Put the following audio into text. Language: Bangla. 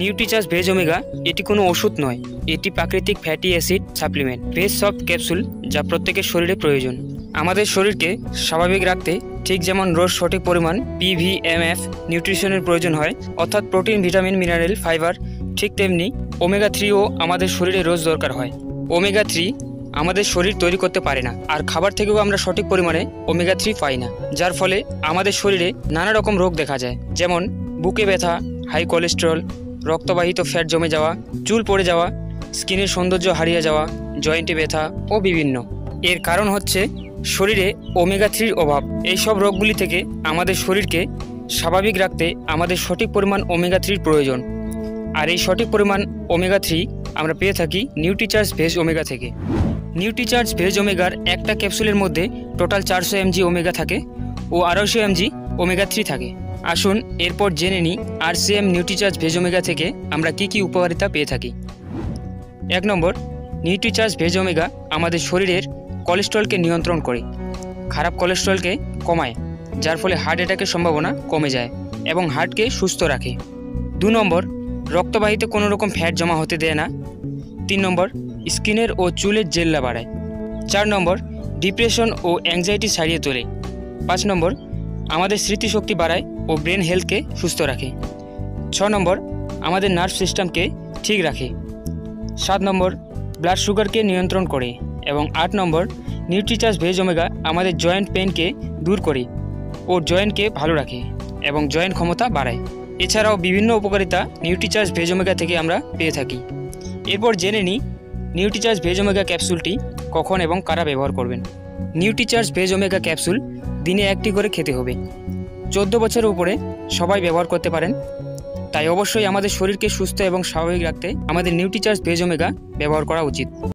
নিউট্রিচার্জ ভেজ ওমেগা এটি কোনো ওষুধ নয়, এটি প্রাকৃতিক fatty acid supplement, veg soft capsule যা প্রত্যেকের শরীরে প্রয়োজন। আমাদের শরীরকে স্বাভাবিক রাখতে ঠিক যেমন রোজ সঠিক পরিমাণ PVMF নিউট্রিশনের প্রয়োজন হয়, অর্থাৎ প্রোটিন, ভিটামিন, মিনারেল, ফাইবার, ঠিক তেমনি ওমেগা 3ও আমাদের শরীরে রোজ দরকার হয়। ওমেগা 3 আমাদের শরীর তৈরি করতে পারে না, আর খাবার থেকেও আমরা সঠিক পরিমাণে ওমেগা 3 পাই না, যার ফলে আমাদের শরীরে নানা রকম রোগ দেখা যায়, যেমন বুকে ব্যথা, হাই কোলেস্টেরল, রক্তবাহিত ফ্যাট জমে যাওয়া, চুল পড়ে যাওয়া, স্কিনের সৌন্দর্য হারিয়ে যাওয়া, জয়েন্টে ব্যথা ও বিভিন্ন। এর কারণ হচ্ছে শরীরে ওমেগা 3র অভাব। এই সব রোগগুলি থেকে আমাদের শরীরকে স্বাভাবিক রাখতে আমাদের সঠিক পরিমাণ ওমেগা 3র প্রয়োজন, আর এই সঠিক পরিমাণ ওমেগা 3 আমরা পেয়ে থাকি নিউট্রিচার্জ ভেজ ওমেগা থেকে। নিউট্রিচার্জ ভেজ ওমেগার একটা ক্যাপসুলের মধ্যে টোটাল 400 mg ওমেগা থাকে ও 250 mg ওমেগা 3 থাকে। আসুন এরপর জেনে নিই RCM নিউট্রিচার্জ ভেজ ওমেগা থেকে আমরা কি কি উপকারিতা পেয়ে থাকি। 1 নম্বর, নিউট্রিচার্জ ভেজ ওমেগা আমাদের শরীরের কোলেস্টেরলকে নিয়ন্ত্রণ করে, খারাপ কোলেস্টেরলকে কমায়, যার ফলে হার্ট অ্যাটাকের সম্ভাবনা কমে যায় এবং হার্টকে সুস্থ রাখে। 2 নম্বর, রক্তবাহিতে কোনো রকম ফ্যাট জমা হতে দেয় না। 3 নম্বর, স্কিনের ও চুলের জেল্লা বাড়ায়। 4 নম্বর, ডিপ্রেশন ও অ্যাংজাইটি সারিয়ে তোলে। 5 নম্বর, আমাদের স্মৃতিশক্তি বাড়ায় ও ব্রেন হেলথকে সুস্থ রাখে। 6 নম্বর, আমাদের নার্ভ সিস্টেমকে ঠিক রাখে। 7 নম্বর, ব্লাড সুগারকে নিয়ন্ত্রণ করে। এবং 8 নম্বর, নিউট্রিচার্জ ভেজ ওমেগা আমাদের জয়েন্ট পেইনকে দূর করে ও জয়েন্টকে ভালো রাখে এবং জয়েন্ট ক্ষমতা বাড়ায়। এছাড়াও বিভিন্ন উপকারিতা নিউট্রিচার্জ ভেজ ওমেগা থেকে আমরা পেয়ে থাকি। এরপর জেনে নিই নিউট্রিচার্জ ভেজ ওমেগা ক্যাপসুলটি কখন এবং কারা ব্যবহার করবেন। নিউট্রিচার্জ ভেজ ওমেগা ক্যাপসুল দিনে 1টি করে খেতে হবে। 14 বছরের উপরে সবাই ব্যবহার করতে পারেন, তাই অবশ্যই আমাদের শরীরকে সুস্থ এবং স্বাভাবিক রাখতে আমাদের নিউট্রিচার্জ ভেজ ওমেগা ব্যবহার করা উচিত।